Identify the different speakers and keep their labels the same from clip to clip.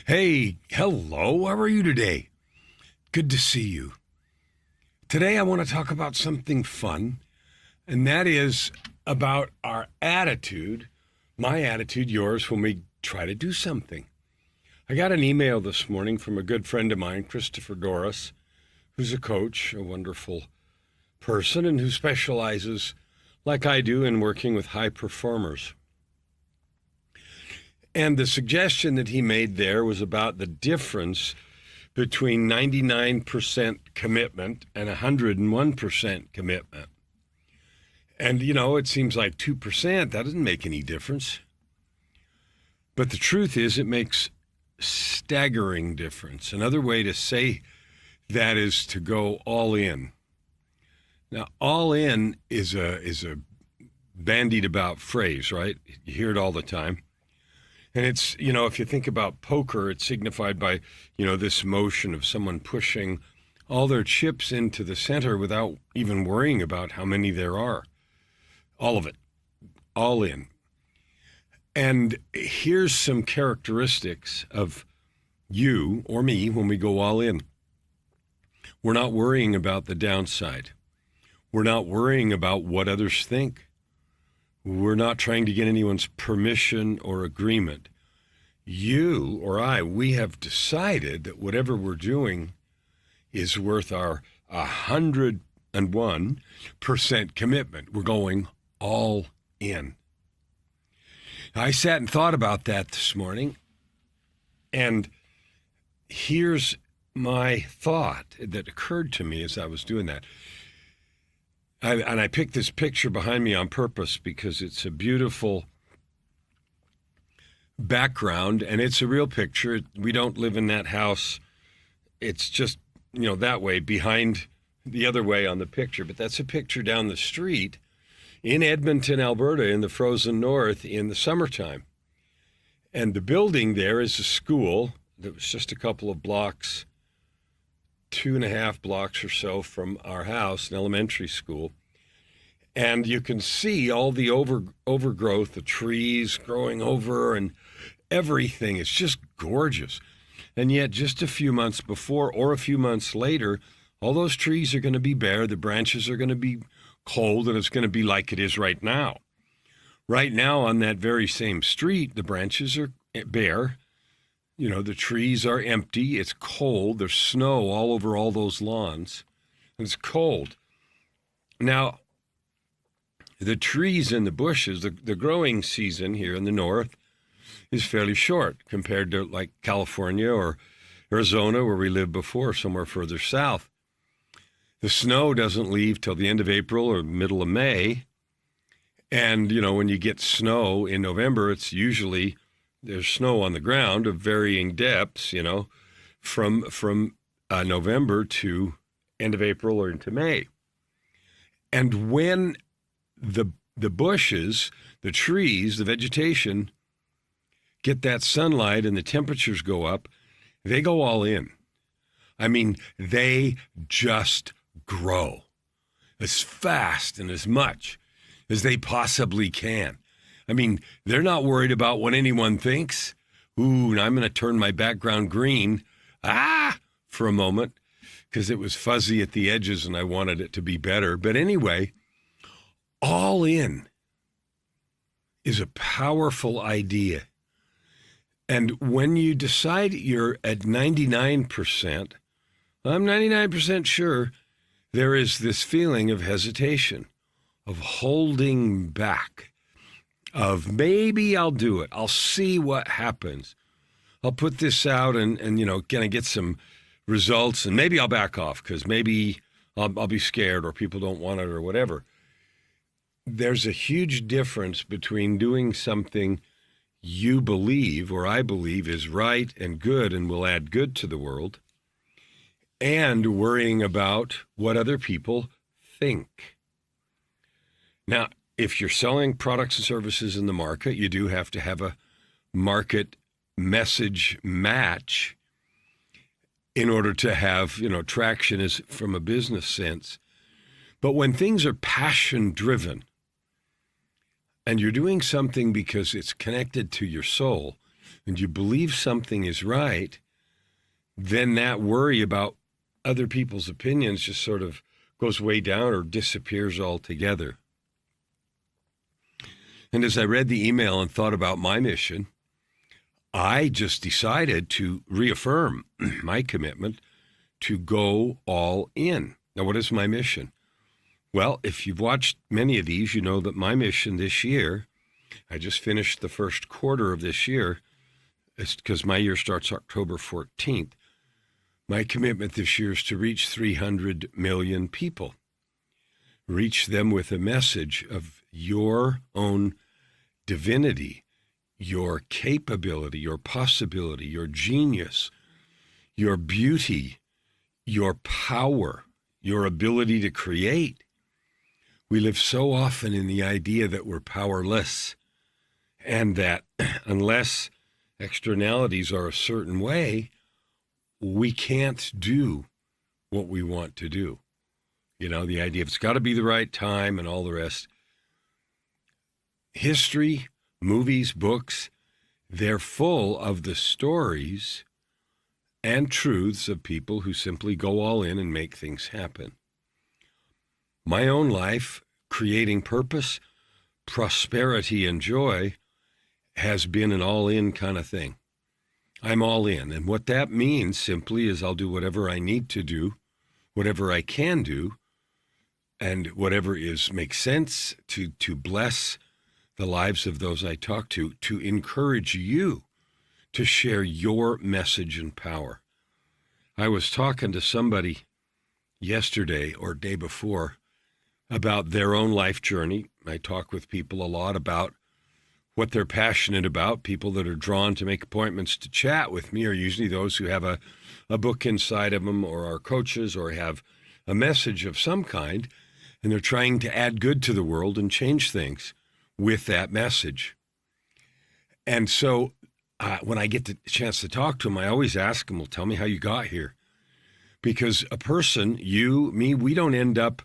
Speaker 1: Hey, hello, how are you today? Good to see you. Today I want to talk about something fun, and that is about our attitude, my attitude, yours, when we try to do something. I got an email this morning from a good friend of mine, Christopher Doris, who's a coach, a wonderful person, and who specializes, like I do, in working with high performers. And the suggestion that he made there was about the difference between 99% commitment and 101% commitment. And, it seems like 2%, that doesn't make any difference. But the truth is, it makes staggering difference. Another way to say that is to go all in. Now, all in is a bandied about phrase, right? You hear it all the time. And it's, if you think about poker, it's signified by, this motion of someone pushing all their chips into the center without even worrying about how many there are. All of it, all in. And here's some characteristics of you or me when we go all in. We're not worrying about the downside. We're not worrying about what others think. We're not trying to get anyone's permission or agreement. You or I, we have decided that whatever we're doing is worth our 101% commitment. We're going all in. I sat and thought about that this morning, and here's my thought that occurred to me as I was doing that. I picked this picture behind me on purpose because it's a beautiful background, and it's a real picture. We don't live in that house. It's just, that way, behind the other way on the picture. But that's a picture down the street in Edmonton, Alberta, in the frozen north in the summertime. And the building there is a school that was just a couple of blocks, 2.5 blocks or so from our house, an elementary school. And you can see all the overgrowth, the trees growing over and everything. It's just gorgeous. And yet just a few months before or a few months later, all those trees are going to be bare. The branches are going to be cold, and it's going to be like it is right now. Right now on that very same street, the branches are bare. The trees are empty. It's cold. There's snow all over all those lawns. It's cold. Now, the trees and the bushes, the growing season here in the north is fairly short compared to like California or Arizona, where we lived before, somewhere further south. The snow doesn't leave till the end of April or middle of May. And, when you get snow in November, it's usually there's snow on the ground of varying depths, from November to end of April or into May. And when the bushes, the trees, the vegetation get that sunlight and the temperatures go up, they go all in. I mean, they just grow as fast and as much as they possibly can. I mean, they're not worried about what anyone thinks. Ooh, and I'm going to turn my background green, for a moment, because it was fuzzy at the edges and I wanted it to be better. But anyway, all in is a powerful idea. And when you decide you're at 99%, I'm 99% sure, there is this feeling of hesitation, of holding back, of maybe I'll do it. I'll see what happens. I'll put this out and kind of get some results, and maybe I'll back off because maybe I'll be scared or people don't want it or whatever. There's a huge difference between doing something you believe or I believe is right and good and will add good to the world, and worrying about what other people think. Now, if you're selling products and services in the market, you do have to have a market message match in order to have, traction is from a business sense. But when things are passion driven and you're doing something because it's connected to your soul, and you believe something is right, then that worry about other people's opinions just sort of goes way down or disappears altogether. And as I read the email and thought about my mission, I just decided to reaffirm my commitment to go all in. Now, what is my mission? Well, if you've watched many of these, you know that my mission this year, I just finished the first quarter of this year, because my year starts October 14th. My commitment this year is to reach 300 million people. Reach them with a message of your own divinity, your capability, your possibility, your genius, your beauty, your power, your ability to create. We live so often in the idea that we're powerless, and that unless externalities are a certain way, we can't do what we want to do. You know, the idea of it's got to be the right time and all the rest. History, movies, books, they're full of the stories and truths of people who simply go all in and make things happen. My own life, creating purpose, prosperity, and joy has been an all-in kind of thing. I'm all in. And what that means simply is I'll do whatever I need to do, whatever I can do, and whatever makes sense to bless the lives of those I talk to encourage you to share your message and power. I was talking to somebody yesterday or day before about their own life journey. I talk with people a lot about what they're passionate about. People that are drawn to make appointments to chat with me are usually those who have a book inside of them, or are coaches, or have a message of some kind, and they're trying to add good to the world and change things with that message. And so when I get the chance to talk to them, I always ask them, well, tell me how you got here. Because a person, you, me, we don't end up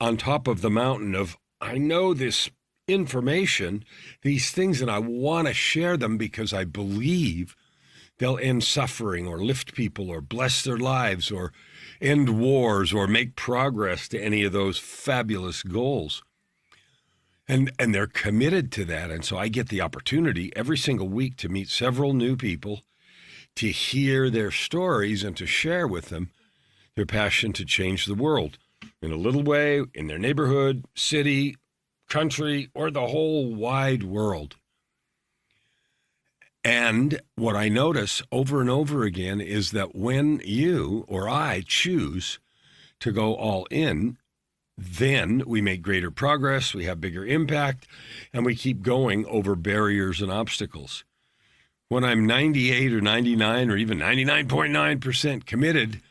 Speaker 1: on top of the mountain of, I know this information, these things, and I want to share them because I believe they'll end suffering or lift people or bless their lives or end wars or make progress to any of those fabulous goals. And they're committed to that. And so I get the opportunity every single week to meet several new people, to hear their stories and to share with them their passion to change the world in a little way, in their neighborhood, city, country, or the whole wide world. And what I notice over and over again is that when you or I choose to go all in, then we make greater progress, we have bigger impact, and we keep going over barriers and obstacles. When I'm 98 or 99 or even 99.9% committed,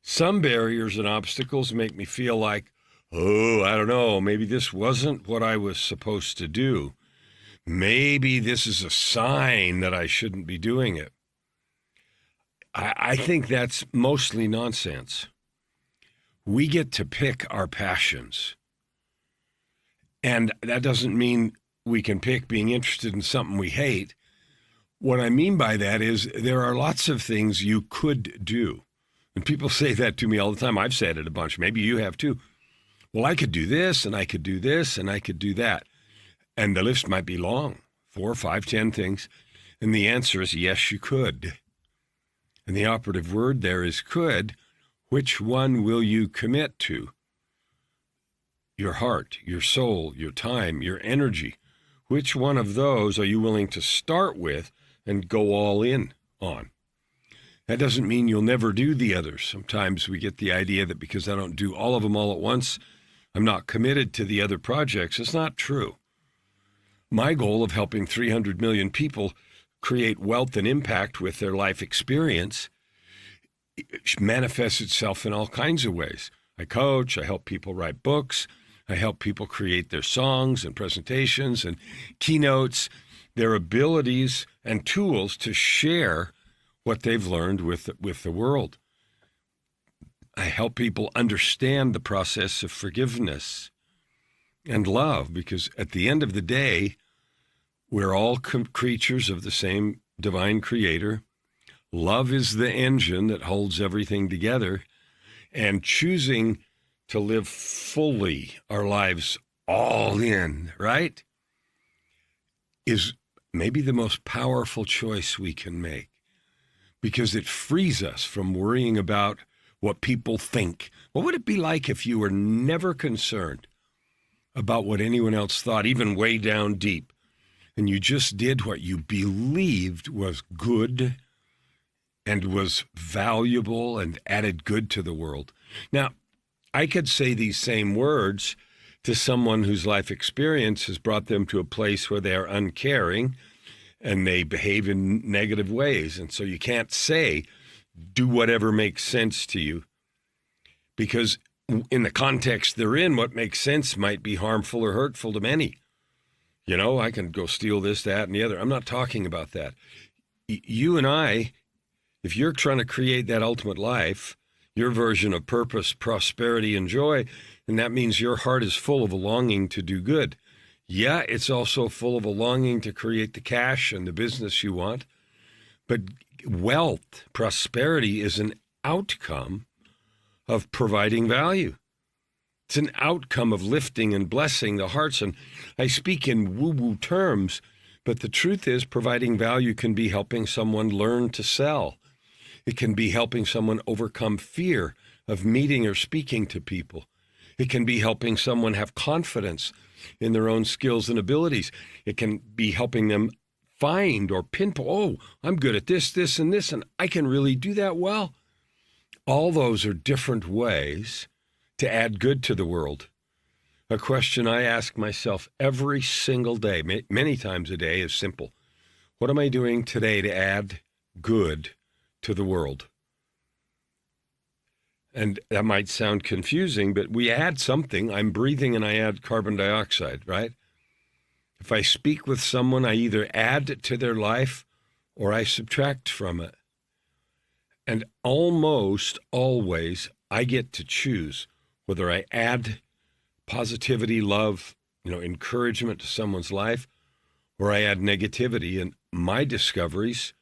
Speaker 1: some barriers and obstacles make me feel like, oh, I don't know, maybe this wasn't what I was supposed to do. Maybe this is a sign that I shouldn't be doing it. I think that's mostly nonsense. We get to pick our passions. And that doesn't mean we can pick being interested in something we hate. What I mean by that is there are lots of things you could do. And people say that to me all the time. I've said it a bunch. Maybe you have too. Well, I could do this, and I could do this, and I could do that. And the list might be long, 4, 5, 10 things. And the answer is yes, you could. And the operative word there is could. Which one will you commit to? Your heart, your soul, your time, your energy. Which one of those are you willing to start with and go all in on? That doesn't mean you'll never do the others. Sometimes we get the idea that because I don't do all of them all at once, I'm not committed to the other projects. It's not true. My goal of helping 300 million people create wealth and impact with their life experience manifests itself in all kinds of ways. I coach, I help people write books, I help people create their songs and presentations and keynotes, their abilities and tools to share what they've learned with the world. I help people understand the process of forgiveness and love, because at the end of the day, we're all creatures of the same divine creator. Love is the engine that holds everything together. And choosing to live fully our lives all in, right, is maybe the most powerful choice we can make, because it frees us from worrying about what people think. What would it be like if you were never concerned about what anyone else thought, even way down deep, and you just did what you believed was good and was valuable and added good to the world? Now, I could say these same words to someone whose life experience has brought them to a place where they are uncaring and they behave in negative ways. And so you can't say, do whatever makes sense to you, because in the context they're in, what makes sense might be harmful or hurtful to many. You know, I can go steal this, that, and the other. I'm not talking about that. You and I, if you're trying to create that ultimate life, your version of purpose, prosperity, and joy, and that means your heart is full of a longing to do good. Yeah, it's also full of a longing to create the cash and the business you want. But wealth, prosperity is an outcome of providing value. It's an outcome of lifting and blessing the hearts. And I speak in woo-woo terms, but the truth is providing value can be helping someone learn to sell. It can be helping someone overcome fear of meeting or speaking to people. It can be helping someone have confidence in their own skills and abilities. It can be helping them find or pinpoint, oh, I'm good at this, this, and this, and I can really do that well. All those are different ways to add good to the world. A question I ask myself every single day, many times a day, is simple. What am I doing today to add good to the world? And that might sound confusing, but we add something. I'm breathing and I add carbon dioxide, right? If I speak with someone, I either add to their life or I subtract from it. And almost always I get to choose whether I add positivity, love, encouragement to someone's life, or I add negativity. And my discoveries,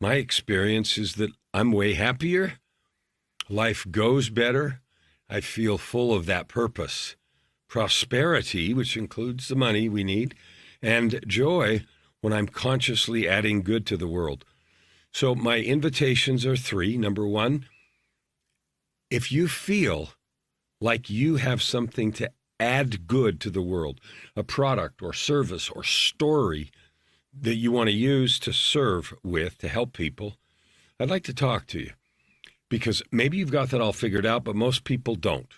Speaker 1: my experience is that I'm way happier. Life goes better. I feel full of that purpose. Prosperity, which includes the money we need, and joy when I'm consciously adding good to the world. So my invitations are three. Number one, if you feel like you have something to add good to the world, a product or service or story that you want to use to serve with, to help people, I'd like to talk to you. Because maybe you've got that all figured out, but most people don't.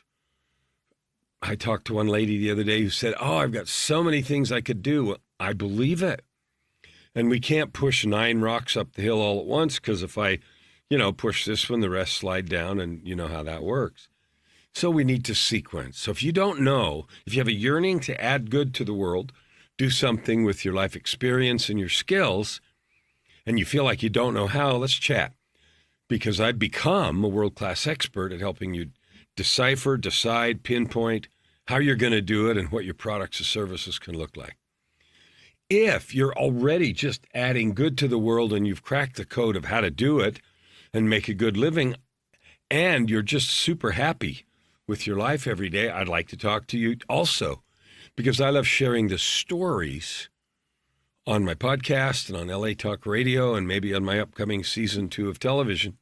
Speaker 1: I talked to one lady the other day who said, oh, I've got so many things I could do. I believe it. And we can't push 9 rocks up the hill all at once, because if I, push this one, the rest slide down, and you know how that works. So we need to sequence. So if you don't know, if you have a yearning to add good to the world, do something with your life experience and your skills, and you feel like you don't know how, let's chat. Because I've become a world-class expert at helping you decipher, decide, pinpoint how you're going to do it and what your products or services can look like. If you're already just adding good to the world and you've cracked the code of how to do it and make a good living, and you're just super happy with your life every day, I'd like to talk to you also, because I love sharing the stories on my podcast and on LA Talk Radio and maybe on my upcoming season 2 of television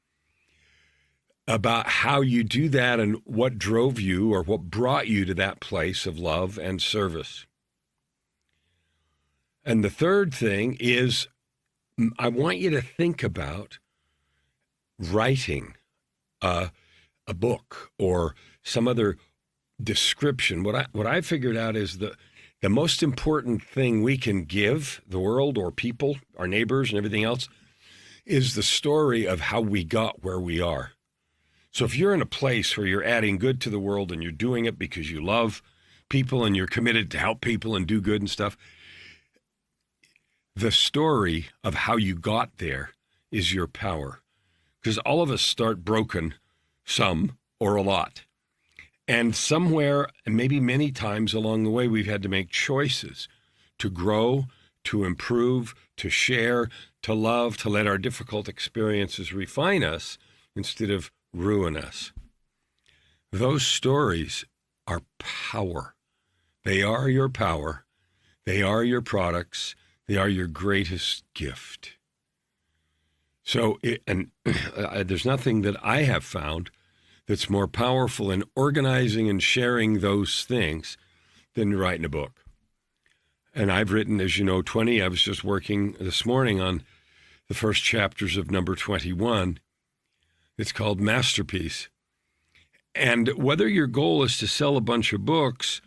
Speaker 1: about how you do that and what drove you or what brought you to that place of love and service. And the third thing is I want you to think about writing a book or some other description. What I figured out is the most important thing we can give the world or people, our neighbors and everything else, is the story of how we got where we are. So if you're in a place where you're adding good to the world and you're doing it because you love people and you're committed to help people and do good and stuff, the story of how you got there is your power. Because all of us start broken, some or a lot. And somewhere, and maybe many times along the way, we've had to make choices to grow, to improve, to share, to love, to let our difficult experiences refine us instead of ruin us. Those stories are power. They are your power. They are your products. They are your greatest gift. So, there's nothing that I have found that's more powerful in organizing and sharing those things than writing a book. And I've written, as you know, 20. I was just working this morning on the first chapters of number 21. It's called Masterpiece. And whether your goal is to sell a bunch of books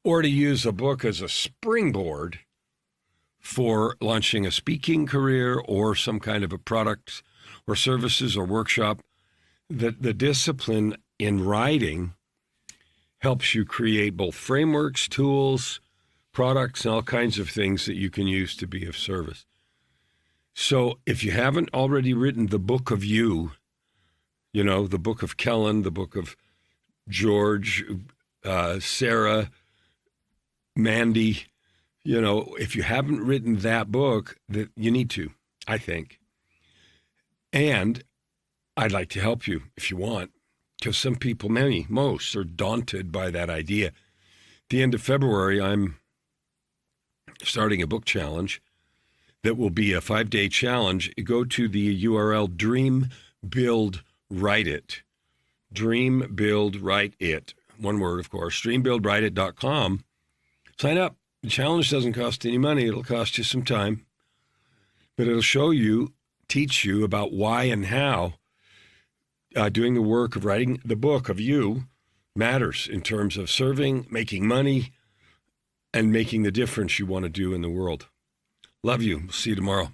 Speaker 1: or to use a book as a springboard for launching a speaking career or some kind of a product or services or workshop, the discipline in writing helps you create both frameworks, tools, products, and all kinds of things that you can use to be of service. So if you haven't already written the book of you, you know, the book of Kellen, the book of George, Sarah, Mandy, you know, if you haven't written that book, that you need to, I think. And I'd like to help you if you want, because some people, most are daunted by that idea. At the end of February, I'm starting a book challenge that will be a 5-day challenge. Go to the URL Dream Build Write It. Dream Build Write It. One word, of course. DreamBuildWriteIt.com. Sign up. The challenge doesn't cost any money. It'll cost you some time. But it'll show you, teach you about why and how doing the work of writing the book of you matters in terms of serving, making money, and making the difference you want to do in the world. Love you. See you tomorrow.